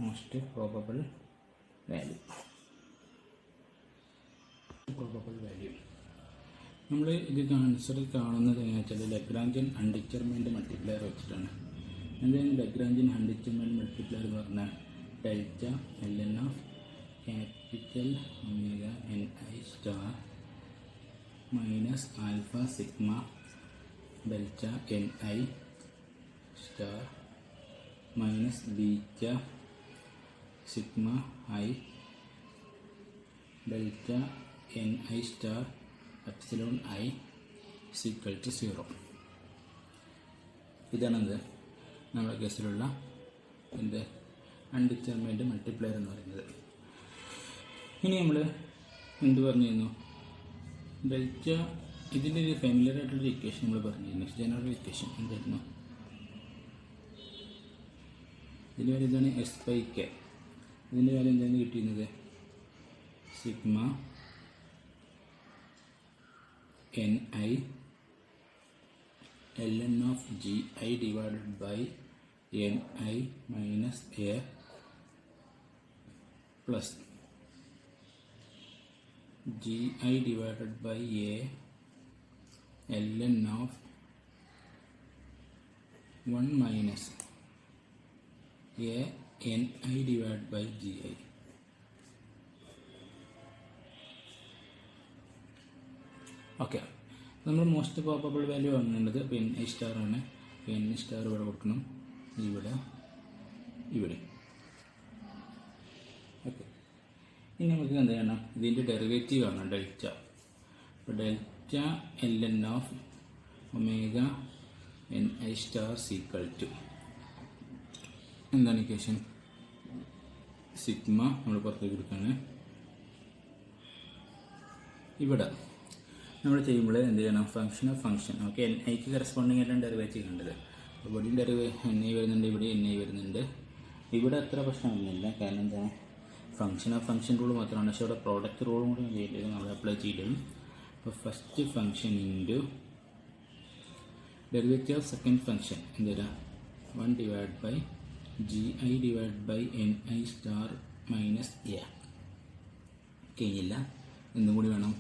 Most probable value. നമ്മൾ ഇത് ആൻസറിൽ കാണുന്നത് എങ്ങനെയാ വെച്ചാൽ ലഗ്രാഞ്ചിയൻ അൺഡിറ്റർമൈൻഡ് മൾട്ടിപ്ലയർ വെച്ചിട്ടാണ്. എന്താണ് ലഗ്രാഞ്ചിയൻ അൺഡിറ്റർമൈൻഡ് മൾട്ടിപ്ലയർ എന്ന് പറഞ്ഞാൽ delta L N of capital omega N I star minus alpha sigma delta N I star minus beta sigma I delta N I star epsilon I equal to 0. ഇതാണെന്ത് നമ്മുടെ കേസിലുള്ള എന്ത് undetermined multiplier എന്ന് പറയുന്നത്. ഇനി നമ്മൾ എന്ത് പറഞ്ഞിരുന്നു, ഡെൽറ്റ ഇതിൻ്റെ ഒരു ഫെമിലിയർ ആയിട്ടുള്ളൊരു ഇക്വേഷൻ നമ്മൾ പറഞ്ഞിരുന്നു, ജനറൽ ഇക്വേഷൻ എന്തായിരുന്നു, ഇതിൻ്റെ വാല്യൂ എന്താണ് എസ് ബൈ കെ. ഇതിൻ്റെ വാല്യൂ എന്താണ് കിട്ടിയിരുന്നത് sigma N I L N of G I divided by N I minus A plus G I divided by A L N of 1 minus A N I divide by G I. Okay, നമ്മൾ most probable value കാണുന്നത് അപ്പോൾ N I star ആണ്. N I star ഇവിടെ കൊടുക്കണം, ഇവിടെ. Okay, ഇനി നമുക്ക് എന്ത് ചെയ്യണം, ഇതിൻ്റെ ഡെറിവേറ്റീവ് കാണണം ഡെൽറ്റ. അപ്പോൾ delta L N of omega N I star equal to എന്താണ് ഇക്വേഷൻ, സിഗ്മ നമ്മൾ പുറത്തേക്ക് എടുക്കുകയാണ്. ഇവിടെ നമ്മൾ ചെയ്യുമ്പോൾ എന്ത് ചെയ്യണം, function of function. Okay, N ഐക്ക് കറസ്പോണ്ടിങ് ആയിട്ടാണ് ഡെറിവേറ്റീവ് കണ്ടത്. ഇവിടെയും എൻ ഐ വരുന്നുണ്ട്, ഇവിടെ എൻ ഐ വരുന്നുണ്ട്. ഇവിടെ അത്ര പ്രശ്നമൊന്നുമില്ല, കാരണം എന്താ ഫംഗ്ഷൻ ഓഫ് ഫംഗ്ഷൻ റൂൾ മാത്രമാണ്. പക്ഷേ ഇവിടെ പ്രോഡക്റ്റ് റൂളും കൂടി ചെയ്യേണ്ടത് നമ്മൾ അപ്ലൈ ചെയ്തിടും. അപ്പോൾ first function into derivative of second function എന്ത് വരാം 1 divide by G I divide by N I star minus A. കഴിഞ്ഞില്ല, എന്നും കൂടി വേണം,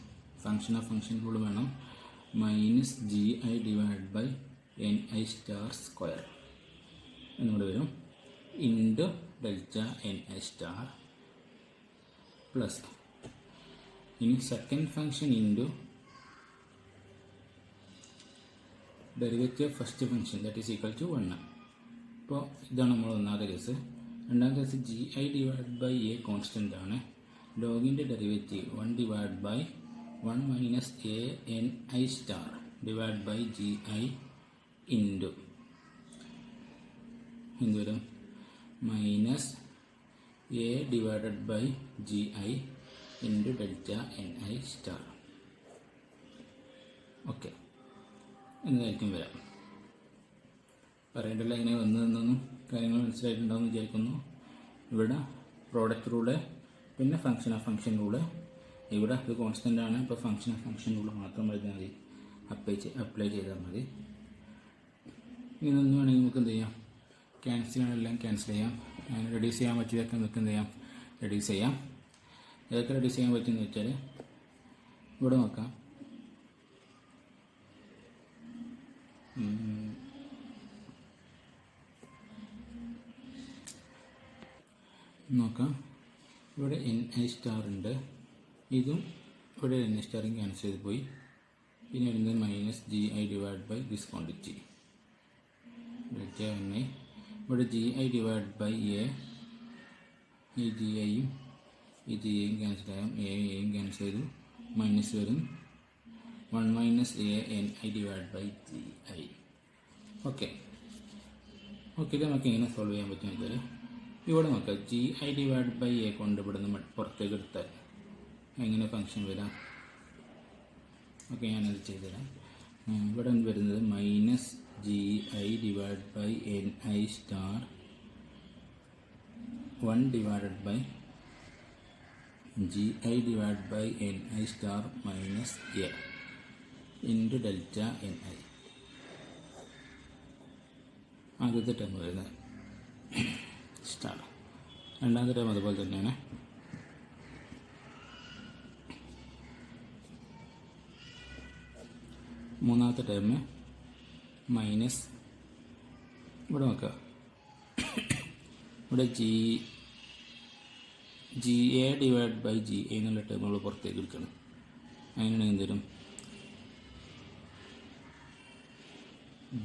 ഫംഗ്ഷൻ ഓഫ് ഫംഗ്ഷൻ റൂൾ വേണം, minus G I divide by N I star square എന്നുകൂടി വരും, into delta N I star plus ഇനി second function into derivative of first function that is equal to 1. ഇപ്പോൾ ഇതാണ് നമ്മൾ ഒന്നാമത്തെ കേസ്. രണ്ടാമത്തെ case G I divide by A constant ആണ്. ലോഗിൻ്റെ derivative 1 divide by 1 minus A N I star divide by G I into എന്ത് വരും minus A divided by G I into delta N I star. Okay, എന്നതായിരിക്കും വരാം. പറയേണ്ടല്ല എങ്ങനെ വന്നതെന്നൊന്നും കാര്യങ്ങൾ മനസ്സിലായിട്ടുണ്ടാവുമെന്ന് വിചാരിക്കുന്നു. ഇവിടെ പ്രോഡക്റ്റ് റൂള്, പിന്നെ ഫംഗ്ഷൻ ഓഫ് ഫംഗ്ഷൻ റൂള്. ഇവിടെ ഇത് കോൺസ്റ്റൻ്റ് ആണ്, ഇപ്പോൾ ഫംഗ്ഷൻ ഓഫ് ഫംഗ്ഷൻ റൂള് മാത്രം എഴുതിയാൽ മതി, അപ്ലൈ ചെയ്താൽ മതി. ഇതൊന്നും വേണമെങ്കിൽ നമുക്ക് എന്ത് ചെയ്യാം, ക്യാൻസൽ ചെയ്യാനെല്ലാം ക്യാൻസൽ ചെയ്യാം. അങ്ങനെ റെഡ്യൂസ് ചെയ്യാൻ പറ്റിയതൊക്കെ നമുക്ക് എന്ത് ചെയ്യാം, റെഡ്യൂസ് ചെയ്യാം. ഏതൊക്കെ റെഡ്യൂസ് ചെയ്യാൻ പറ്റുമെന്ന് വെച്ചാൽ ഇവിടെ നോക്കാം. ഇവിടെ എൻ ഐ സ്റ്റാർ ഉണ്ട്, ഇതും ഇവിടെ എൻ ഐ സ്റ്റാറും ക്യാൻസൽ ചെയ്ത് പോയി. പിന്നെ വരുന്നത് minus G I divide by this quantity delta N I. ഇവിടെ G I divide by A, ഈ ജി ഐയും ഈ ജി ഐയും ക്യാൻസൽ ആകും, എയും ക്യാൻസൽ ചെയ്തു, മൈനസ് വരും 1 minus A N I divide by G I. Okay, ഇത് നമുക്ക് എങ്ങനെ സോൾവ് ചെയ്യാൻ പറ്റുമെന്ന് വെച്ചാൽ ഇവിടെ നോക്കാം, G I divide by A കൊണ്ട് ഇവിടെ നിന്ന് പുറത്തേക്ക് എടുത്താൽ എങ്ങനെ ഫംഗ്ഷൻ വരാം. ഓക്കെ, ഞാനത് ചെയ്തുതരാം. ഇവിടെ വരുന്നത് minus G I divide by N I star 1 divided by G I divide by N I star minus A into delta N I. ആദ്യത്തെ ടേം വരുന്നത് സ്റ്റാർ രണ്ടാമത്തെ ടേം അതുപോലെ തന്നെയാണ്. മൂന്നാമത്തെ ടേം മൈനസ് ഇവിടെ നോക്കുക, ഇവിടെ G A divide by G A എന്നുള്ള ടേം നമ്മൾ പുറത്തേക്ക് എടുക്കണം. അതിനാണെങ്കിൽ എന്തുവരും,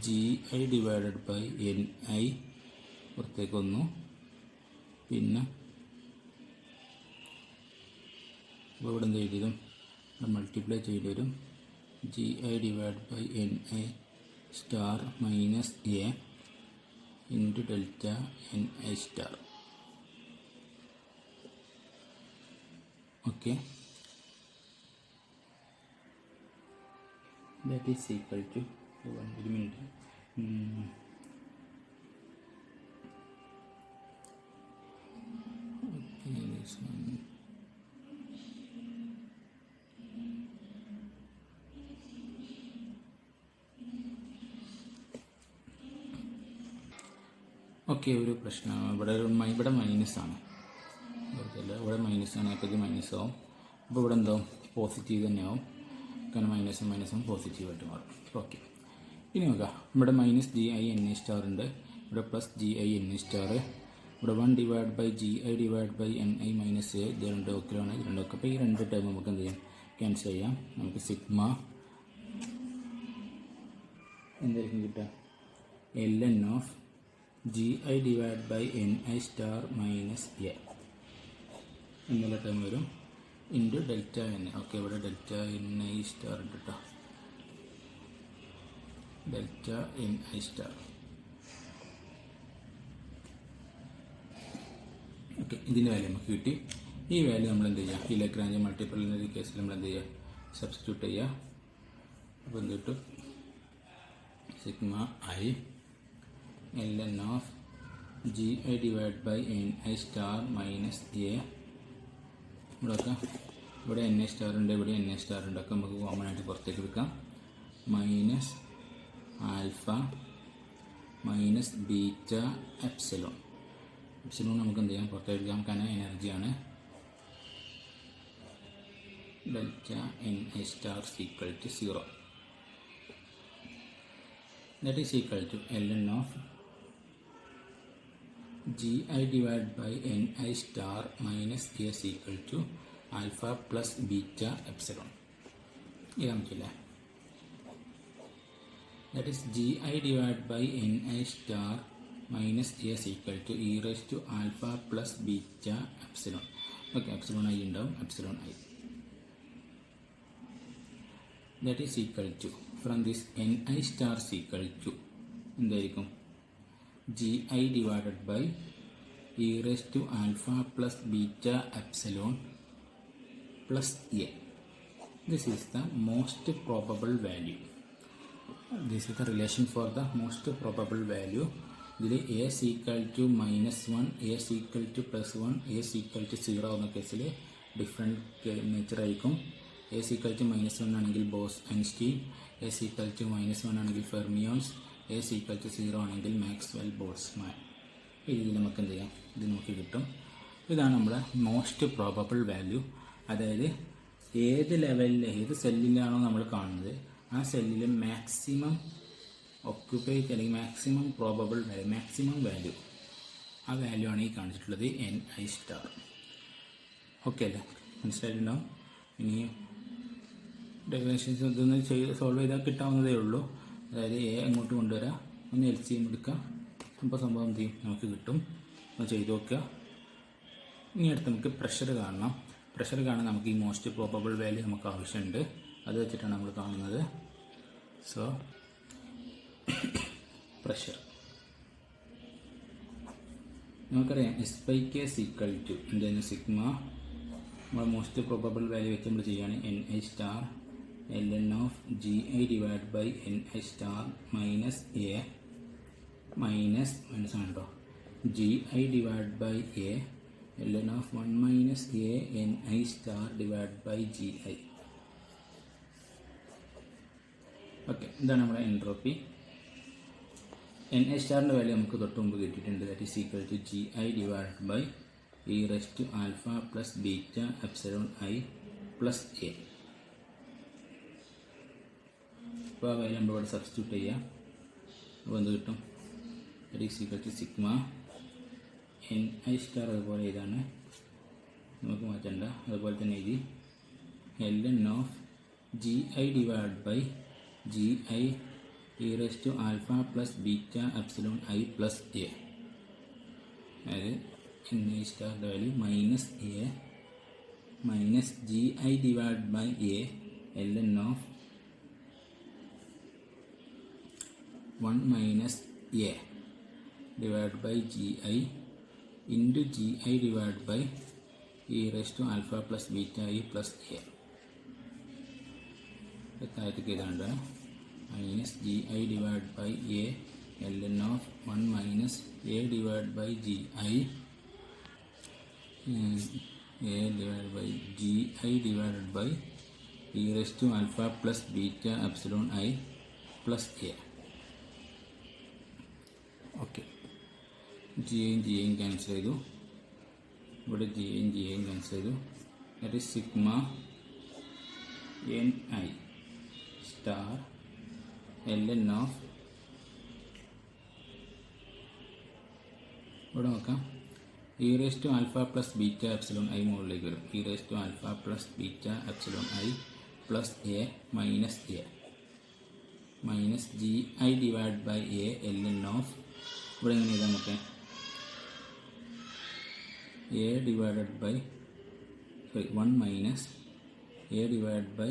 G I divided by N I പുറത്തേക്ക് വന്നു. പിന്നെ അപ്പോൾ ഇവിടെ എന്ത് ചെയ്തു, മൾട്ടിപ്ലൈ ചെയ്യേണ്ടി വരും. G I divide by N I star minus A into delta N I star. Okay, that is equal to, ഒരു മിനിറ്റ്, ഓക്കെ, ഒരു പ്രശ്നം ഇവിടെ മൈനസാണ്, ഇവിടെ മൈനസാണ്, അപ്പോൾ ഇത് മൈനസ് ആവും. അപ്പോൾ ഇവിടെ എന്താവും, പോസിറ്റീവ് തന്നെയാവും, കാരണം മൈനസും പോസിറ്റീവായിട്ട് മാറും. ഓക്കെ, ഇനി നോക്കാം, ഇവിടെ minus G I N I star ഉണ്ട്, ഇവിടെ plus G I N I star, ഇവിടെ 1 divide by G I divide by N I minus A, ഇത് രണ്ട് ഓക്കിലാണ്, ഇത് രണ്ടൊക്കെ. അപ്പോൾ ഈ രണ്ട് ടേം നമുക്ക് എന്ത് ചെയ്യാം, ക്യാൻസൽ ചെയ്യാം. നമുക്ക് സിഗ്മ എന്തായിരിക്കും കിട്ടുക, L N of G I divide by N I star minus A എന്നുള്ള ടേം വരും, ഇൻറ്റു ഡെൽറ്റ എൻ. ഓക്കെ, ഇവിടെ ഡെൽറ്റ എൻ ഐ സ്റ്റാർ ഉണ്ട് കേട്ടോ, delta N I star. Okay, ഇതിൻ്റെ വാല്യൂ നമുക്ക് കിട്ടി. ഈ വാല്യൂ നമ്മൾ എന്ത് ചെയ്യുക, ഈ ലഗ്രാഞ്ച് മൾട്ടിപ്പിളിൻ്റെ കേസിൽ നമ്മൾ എന്ത് ചെയ്യുക, സബ്സ്റ്റിറ്റ്യൂട്ട് ചെയ്യുക. അപ്പോൾ എന്ത് കിട്ടും, sigma I L N of G I divide by N I star minus A. ഇവിടെ എൻ ഐ സ്റ്റാർ ഉണ്ട്, ഇവിടെ എൻ ഐ സ്റ്റാർ ഉണ്ട്, ഒക്കെ നമുക്ക് കോമൺ ആയിട്ട് പുറത്തേക്ക് എടുക്കാം. Minus alpha minus beta epsilon. Epsilon നമുക്ക് എന്ത് ചെയ്യാം, പുറത്തേക്ക് എടുക്കാം, കാരണം എനർജിയാണ്. Delta N I star equal to 0. That is equal to L N of G I divide by N I star minus A equal to alpha plus beta epsilon. ഇത് നമുക്കില്ലേ, that is G I divide by N I star minus A equal to E raise to alpha plus beta epsilon. Okay, epsilon I ഉണ്ടാവും, epsilon I. That is equal to, from this N I star equal to എന്തായിരിക്കും, G I divided by E raise to alpha plus beta epsilon plus A. This is the most probable value. This is the relation for the most probable value. ഇതിൽ A equal to -1, A equal to +1, A equal to 0 എന്ന കേസിൽ different nature ആയിരിക്കും. A equal to -1 ആണെങ്കിൽ Bose Einstein, A equal to -1 ആണെങ്കിൽ fermions, A equal to 0 ആണെങ്കിൽ Maxwell Boltzmann. ഇതിൽ നമുക്ക് എന്ത് ചെയ്യാം, ഇത് നമുക്ക് കിട്ടും. ഇതാണ് നമ്മുടെ മോസ്റ്റ് പ്രോബബിൾ വാല്യൂ. അതായത് ഏത് ലെവലിൽ, ഏത് സെല്ലിലാണോ നമ്മൾ കാണുന്നത്, ആ സെല്ലിൽ മാക്സിമം ഒക്യുപ്പൈറ്റ് അല്ലെങ്കിൽ maximum probable value, maximum value, ആ വാല്യൂ ആണ് ഈ കാണിച്ചിട്ടുള്ളത് എൻ ഐ സ്റ്റാർ. ഓക്കെ അല്ലേ, മനസ്സിലായിട്ടുണ്ടാവും. ഇനി ഡെഫിനേഷൻസ് ഇതൊന്ന് സോൾവ് ചെയ്താൽ കിട്ടാവുന്നതേ ഉള്ളൂ. അതായത് എ അങ്ങോട്ട് കൊണ്ടുവരാം, ഒന്ന് LCM എടുക്കാം, അപ്പോൾ സംഭവം എന്ത് ചെയ്യും, നമുക്ക് കിട്ടും. ഒന്ന് ചെയ്ത് നോക്കുക. ഇനി അടുത്ത് നമുക്ക് പ്രഷർ കാണണം. പ്രഷർ കാണാൻ നമുക്ക് ഈ മോസ്റ്റ് പ്രോബബിൾ വാല്യൂ നമുക്ക് ആവശ്യമുണ്ട്. അത് വെച്ചിട്ടാണ് നമ്മൾ കാണുന്നത്. സോ പ്രഷർ നമുക്കറിയാം, S/K ഈക്വൽ ടു എന്തായിരുന്നു, സിഗ്മ നമ്മൾ മോസ്റ്റ് പ്രോബബിൾ വാല്യൂ വെച്ച് നമ്മൾ ചെയ്യുകയാണ് N I star L N of G I divide by N I star minus A minus ആണ് കേട്ടോ, G I divide by A L N of 1 minus A N I star divide by G I. Okay, ഇതാണ് നമ്മുടെ entropy. N I സ്റ്റാറിൻ്റെ value നമുക്ക് തൊട്ട് മുമ്പ് കിട്ടിയിട്ടുണ്ട്. That is equal to G I divide by E raised to alpha plus beta epsilon I plus A. അപ്പോൾ അവ രണ്ടും ഇവിടെ സബ്സ്റ്റിറ്റ്യൂട്ട് ചെയ്യാം. അപ്പോൾ എന്ത് കിട്ടും? It is equal to sigma N I star, അതുപോലെ ഇതാണ് നമുക്ക് മാറ്റണ്ട, അതുപോലെ തന്നെ എഴുതി L N of G I divide by G I E raised to alpha plus beta epsilon I plus A. അതായത് എൻ ഐ സ്റ്റാറിൻ്റെ value minus A minus G I divide by A L N of 1 minus A divide by G I into G I divide by E raised to alpha plus beta I plus A. താഴത്തേക്ക് ഏതാണ്ട് minus G I divide by A L N of 1 minus A divide by G I A divide by G I divide by E raised to alpha plus beta epsilon I plus A. Okay, ജിയും ജിയും cancel ചെയ്തു, ഇവിടെ ജിയും ജിയും cancel ചെയ്തു. That is sigma N I star L N of, ഇവിടെ നോക്കാം, E raise to alpha plus beta epsilon I മുകളിലേക്ക് വരും. E raise to alpha plus beta epsilon I plus A minus G I divide by A L N of, ഇവിടെ എങ്ങനെ എഴുതാൻ നമുക്ക് A divided by 1 minus A divide by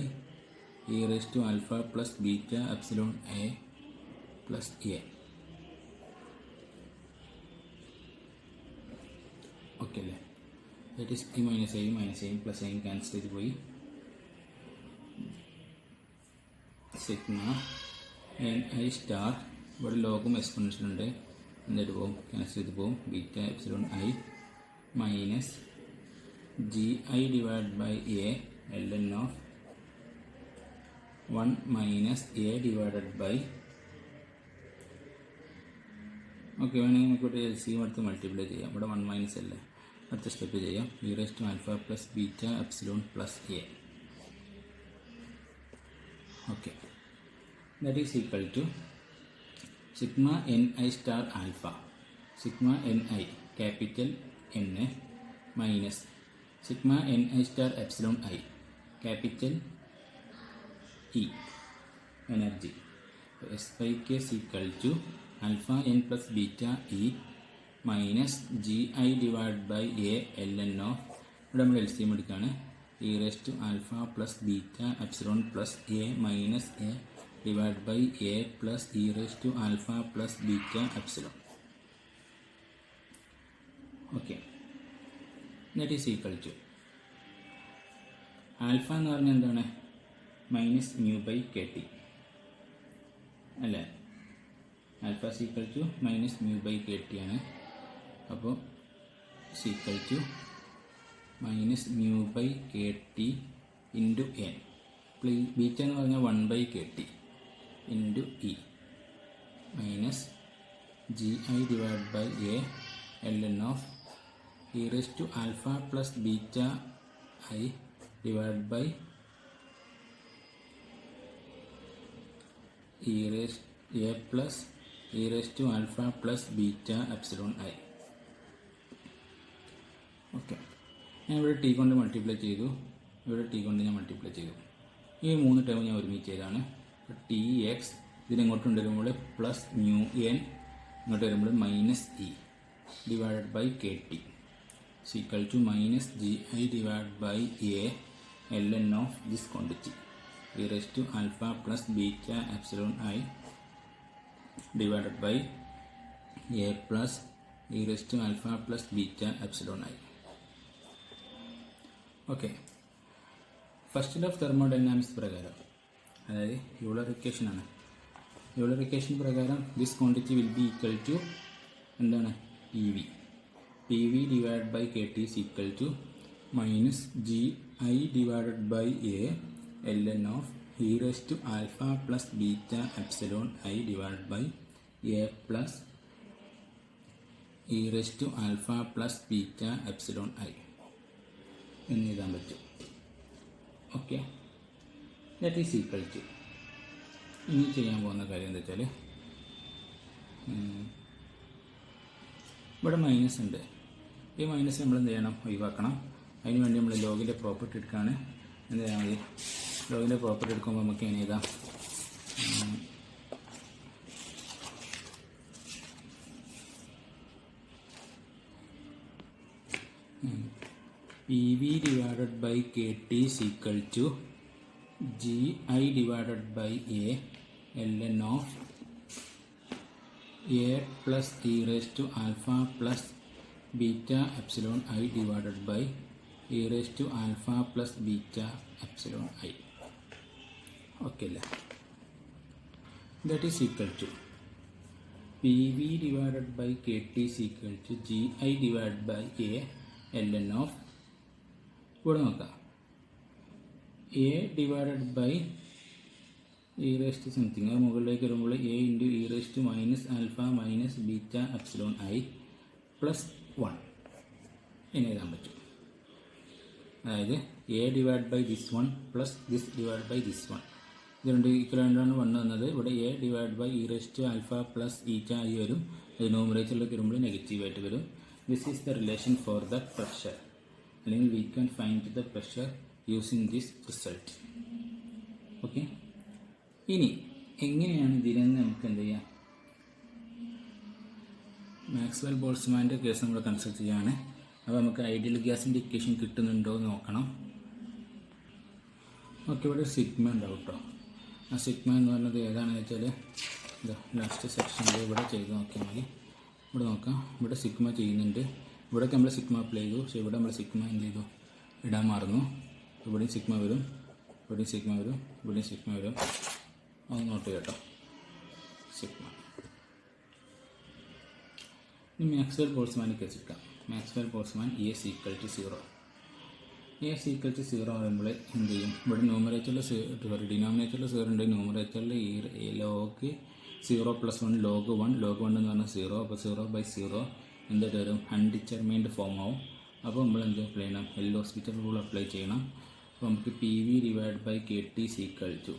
E raise to alpha plus beta epsilon A plus A. Okay അല്ലേ? That is ഈ minus എയും plus എയും cancel ചെയ്ത് പോയി. സിഗ്മ എൻ ഐ സ്റ്റാർ, ഇവിടെ ലോഗും എക്സ്പോണൻഷ്യൽ ഉണ്ട്, എന്നിട്ട് പോകും ക്യാൻസൽ ചെയ്ത് പോകും. Beta epsilon I minus G I divide by A L N of 1 minus A divided by, okay വേണമെങ്കിൽ നമുക്കിവിടെ എൽ സി അടുത്ത് മൾട്ടിപ്ലൈ ചെയ്യാം. ഇവിടെ 1 മൈനസ് അല്ലേ, അടുത്ത സ്റ്റെപ്പ് ചെയ്യാം. E raise to alpha plus beta epsilon plus A. Okay, that is equal to sigma N I star alpha, sigma N I capital N minus sigma N I star epsilon I capital E energy. S by K equal to alpha N plus beta E minus G I divide by A L N of, ഇവിടെ നമ്മൾ L C M എടുക്കുകയാണ്. E raise to alpha plus beta epsilon plus A minus A divide by A plus E raise to alpha plus beta epsilon. Okay, that is equal to alpha എന്ന് പറഞ്ഞാൽ എന്താണ്? Minus mu by K T അല്ലേ? Alpha is equal to minus mu by K T ആണ്. അപ്പോൾ is equal to minus mu by K T into N, beta എന്ന് പറഞ്ഞാൽ 1 by K T into E minus G I divide by A L N of E raise to alpha plus beta I divide by A plus E raise to alpha plus beta epsilon I. Okay, ഞാൻ ഇവിടെ T കൊണ്ട് multiply ചെയ്തു, ഇവിടെ T കൊണ്ട് ഞാൻ multiply ചെയ്തു. ഈ 3 term ഞാൻ ഒരുമിച്ച് ചെയ്താണ്. ടി എക്സ് ഇതിനെങ്ങോട്ട് കൊണ്ടുവരുമ്പോൾ പ്ലസ് മ്യൂ എൻ, ഇങ്ങോട്ട് വരുമ്പോൾ minus E divided by K T is equal to minus G I divide by A L N of this quantity E raise to alpha plus beta epsilon I divided by A plus E raise to alpha plus beta epsilon I. Okay, first of thermodynamics പ്രകാരം, അതായത് Euler ഇക്വേഷനാണ്. Euler equation പ്രകാരം this quantity will be equal to എന്താണ്? P V divide by K T is equal to minus G I divided by A L N of E raise to alpha plus beta epsilon I divide by A plus E raise to alpha plus beta epsilon I എന്ന് എഴുതാൻ പറ്റും. Okay, that is equal to, ഇനി ചെയ്യാൻ പോകുന്ന കാര്യം എന്താ വെച്ചാൽ ഇവിടെ മൈനസ് ഉണ്ട്. ഈ മൈനസ് നമ്മൾ എന്ത് ചെയ്യണം? ഒഴിവാക്കണം. അതിന് വേണ്ടി നമ്മൾ ലോഗിൻ്റെ പ്രോപ്പർട്ടി എടുക്കുകയാണ്. എന്ത് ചെയ്യാൻ മതി? ലോഗിൻ്റെ പ്രോപ്പർട്ടി എടുക്കുമ്പോൾ നമുക്ക് എങ്ങനെ എഴുതാം? P V divided by K T is equal to G I divided by A L N of A plus E raise to alpha plus beta epsilon I divided by E raise to alpha plus beta epsilon I. Okay അല്ലേ? That is equal to P V divided by K T is equal to G I divided by A L N of, ഇവിടെ നോക്കാം, A divided by E raise to something, അത് മുകളിലേക്ക് വരുമ്പോൾ A into E raise to minus alpha minus beta epsilon I plus 1 എന്ന് എഴുതാൻ പറ്റും. അതായത് A divide by this 1 plus this divide by this 1, ഇത് രണ്ട് ഈക്വലായിട്ടാണ് 1 വന്നത്. ഇവിടെ A divide by E raise to alpha plus beta I വരും. അത് ന്യൂമറേറ്ററിലേക്ക് വരുമ്പോൾ നെഗറ്റീവായിട്ട് വരും. This is the relation for the pressure, അല്ലെങ്കിൽ we can find the pressure using this result. Okay, ഇനി എങ്ങനെയാണ് ഇതിൽ നിന്ന് നമുക്ക് എന്ത് ചെയ്യാം? മാക്സ്വെൽ ബോൾട്സ്മാൻ്റെ കേസ് നമ്മൾ കൺസിഡർ ചെയ്യുകയാണ്. അപ്പോൾ നമുക്ക് ഐഡിയൽ ഗ്യാസിൻ്റെ ഇക്വേഷൻ കിട്ടുന്നുണ്ടോ എന്ന് നോക്കണം. ഓക്കെ, ഇവിടെ സിഗ്മ ഉണ്ടാവും കേട്ടോ. ആ സിഗ്മ എന്ന് പറയുന്നത് ഏതാണെന്ന് വെച്ചാൽ ലാസ്റ്റ് സെക്ഷനിൽ ഇവിടെ ചെയ്ത് നോക്കിയാൽ മതി. ഇവിടെ നോക്കാം, ഇവിടെ സിഗ്മ ചെയ്യുന്നുണ്ട്. ഇവിടെയൊക്കെ നമ്മൾ സിഗ്മ അപ്ലൈ ചെയ്തു, പക്ഷേ ഇവിടെ നമ്മൾ സിഗ്മ എന്ത് ചെയ്തു? ഇടാൻ മറന്നു. ഇവിടെയും സിഗ്മ വരും, ഇവിടെയും സിഗ്മ വരും, ഇവിടെയും സിഗ്മ വരും. അത് നോട്ട് കേട്ടോ, സിഗ്മ. ഇനി മാക്സ്വെൽ ബോൾട്സ്മാൻ കേസ് എടുക്കാം. Maxwell Boltzmann A is equal to 0. A is equal to 0 ആകുമ്പോൾ എന്ത് ചെയ്യും? ഇവിടെ ന്യൂമറേറ്ററിൽ ഡിനോമിനേറ്ററിൽ 0 ഉണ്ട്, ന്യൂമറേറ്ററിൽ ഈ ലോഗ് 0 പ്ലസ് 1 ലോഗ് 1, ലോഗ് 1 എന്ന് പറഞ്ഞാൽ 0. അപ്പോൾ 0/0 എന്തായിട്ട് വരും? അൺഡിറ്റർമൈൻഡ് ഫോം ആവും. അപ്പോൾ നമ്മൾ എന്ത് അപ്ലൈ ചെയ്യണം? എൽ ഹോസ്പിറ്റൽ റൂൾ അപ്ലൈ ചെയ്യണം. അപ്പോൾ നമുക്ക് P V divide by K T is equal to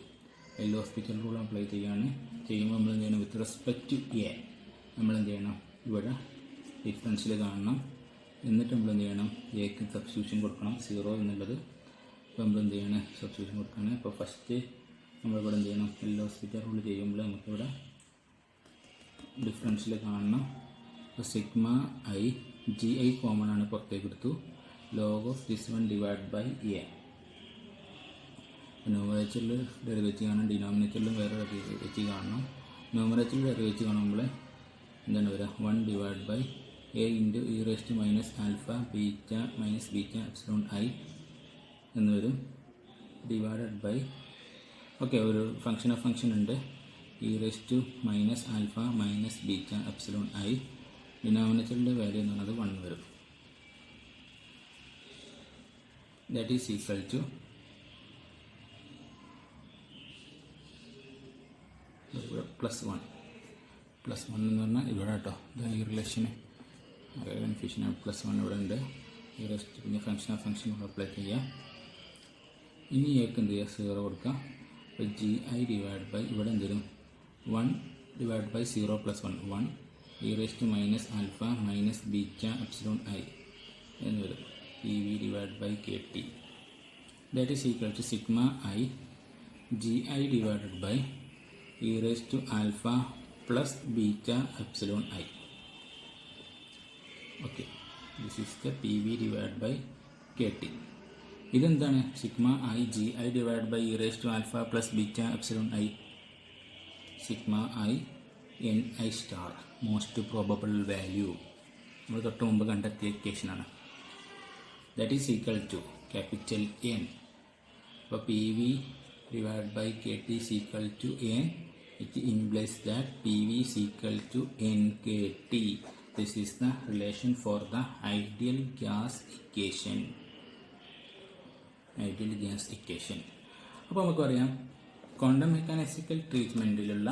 L'Hospital rule apply ചെയ്യുമ്പോൾ നമ്മൾ എന്ത് ചെയ്യണം? വിത്ത് റെസ്പെക്ട് ടു എ നമ്മൾ എന്ത് ചെയ്യണം? ഇവിടെ ഡിഫറൻഷ്യൽ കാണണം. എന്നിട്ട് നമ്മൾ എന്ത് ചെയ്യണം? എക്ക് സബ്സ്റ്റിറ്റ്യൂഷൻ കൊടുക്കണം, 0 എന്നുള്ളത്. അപ്പോൾ നമ്മൾ എന്ത് ചെയ്യണം? സബ്സ്റ്റിറ്റ്യൂഷൻ കൊടുക്കണം. അപ്പോൾ ഫസ്റ്റ് നമ്മളിവിടെ എന്ത് ചെയ്യണം? എൽ ഹോസ്പിറ്റൽ റൂൾ ചെയ്യുമ്പോൾ നമുക്കിവിടെ ഡിഫറൻഷ്യൽ കാണണം. അപ്പോൾ sigma I G I common ആണ്, പുറത്തേക്ക് എടുത്തു. Log of this 1 divide by A. ന്യൂമറേറ്ററിൽ ഡെറിവേറ്റീവ് കാണണം, ഡിനോമിനേറ്ററിലും വേറെ ഡെറിവേറ്റീവ് കാണണം. ന്യൂമറേറ്ററിൽ ഡെറിവേറ്റീവ് കാണുമ്പോൾ എന്താണ് വരിക? 1 divide by A into E raise to minus alpha beta minus beta epsilon I എന്ന് വരും. ഡിവൈഡഡ് ബൈ, ഓക്കെ, ഒരു ഫംഗ്ഷൻ ഓഫ് ഫംഗ്ഷൻ ഉണ്ട്, E raise to minus alpha minus beta epsilon I. ഡിനോമിനേറ്ററിൻ്റെ വാല്യൂ എന്ന് പറയുന്നത് 1 വരും. ദാറ്റ് ഈസ് ഈക്വൽ ടു +1 എന്ന് പറഞ്ഞാൽ ഇവിടെ കേട്ടോ, ഈ റിലേഷന് കൺഫ്യൂഷനാണ്. +1 ഇവിടെ ഉണ്ട്. ഈ റെസ്റ്റ് പിന്നെ ഫംഗ്ഷൻ ഓഫ് ഫംഗ്ഷൻ അപ്ലൈ ചെയ്യാം. ഇനി ഏക്ക് എന്ത് ചെയ്യുക? 0 കൊടുക്കാം. അപ്പോൾ ജി ഐ ഡിവൈഡ് ബൈ ഇവിടെ എന്ത് വരും? 1 divide by 0 + 1 1 E raise to minus alpha minus beta epsilon I എന്ന് വരും. P V divide by K T that is equal to sigma I G I divided by E raise to alpha plus beta epsilon I. Okay, this is the P V divide by K T. ഇതെന്താണ്? Sigma I G I divide by E raise to alpha plus beta epsilon I. Sigma I N I star, most probable value, നമ്മൾ തൊട്ട് മുമ്പ് കണ്ടെത്തിയ ഇക്വേഷനാണ്. That is equal to capital N. അപ്പോൾ P V divide by K T is equal to N. It implies that PV is equal to NKT. This is the relation for the ideal gas equation. Ideal gas equation. അപ്പോൾ നമുക്ക് പറയാം, quantum മെക്കാനിക്സിക്കൽ ട്രീറ്റ്മെൻറ്റിലുള്ള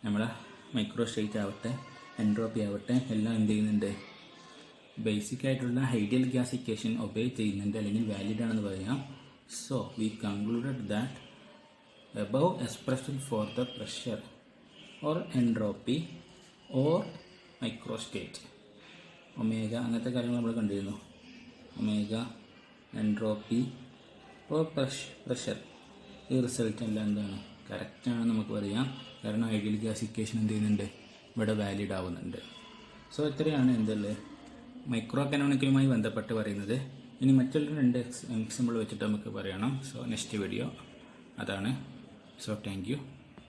നമ്മുടെ micro state ആവട്ടെ, entropy ആവട്ടെ എല്ലാം എന്ത് ചെയ്യുന്നുണ്ട്, basic ആയിട്ടുള്ള ഐഡിയൽ ഗ്യാസ് ഇക്വേഷൻ ഒബേ ചെയ്യുന്നുണ്ട് അല്ലെങ്കിൽ വാലിഡ് ആണെന്ന് പറയാം. So we concluded that above expression for the pressure or entropy or microstate omega അങ്ങനത്തെ കാര്യങ്ങൾ നമ്മൾ കണ്ടിരുന്നു. ഒമേഗ, എൻട്രോപ്പി ഓർ പ്രഷർ, ഈ റിസൾട്ട് എല്ലാം എന്താണ് കറക്റ്റാണെന്ന് നമുക്ക് പറയാം. കാരണം ഐഡിയൽ ഗ്യാസ് ഇക്വേഷൻ എന്ത് ചെയ്യുന്നുണ്ട്, ഇവിടെ വാലിഡ് ആവുന്നുണ്ട്. സോ ഇത്രയാണ് എന്തുള്ളത് മൈക്രോ എക്കണോമിക്കലുമായി ബന്ധപ്പെട്ട് പറയുന്നത്. ഇനി മറ്റുള്ള 2 എക്സാമ്പിൾ വെച്ചിട്ട് നമുക്ക് പറയണം. സോ നെക്സ്റ്റ് വീഡിയോ അതാണ്. So thank you.